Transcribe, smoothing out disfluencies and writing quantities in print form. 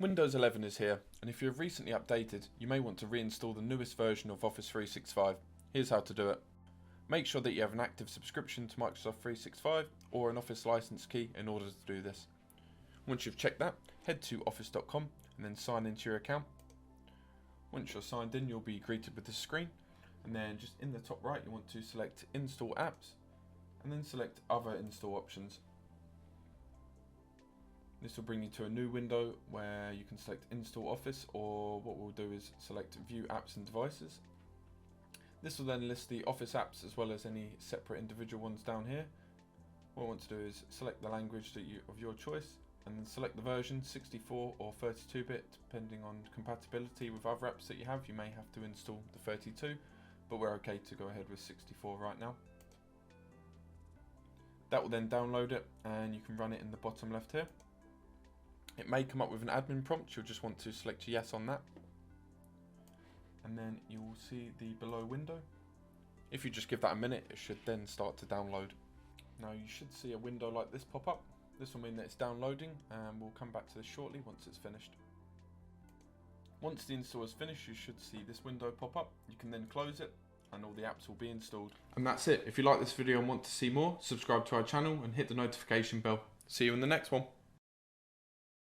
Windows 11 is here, and if you have recently updated, you may want to reinstall the newest version of Office 365. Here's how to do it. Make sure that you have an active subscription to Microsoft 365 or an Office license key in order to do this. Once you've checked that, head to office.com and then sign into your account. Once you're signed in, you'll be greeted with this screen, and then just in the top right you want to select Install Apps and then select Other Install Options. This will bring you to a new window where you can select Install Office, or what we'll do is select View Apps and Devices. This will then list the Office apps as well as any separate individual ones down here. What I want to do is select the language of your choice and then select the version 64 or 32-bit depending on compatibility with other apps that you have. You may have to install the 32, but we're okay to go ahead with 64 right now. That will then download it and you can run it in the bottom left here. It may come up with an admin prompt. You'll just want to select yes on that. And then you will see the below window. If you just give that a minute, it should then start to download. Now you should see a window like this pop up. This will mean that it's downloading, and we'll come back to this shortly once it's finished. Once the install is finished, you should see this window pop up. You can then close it and all the apps will be installed. And that's it. If you like this video and want to see more, subscribe to our channel and hit the notification bell. See you in the next one.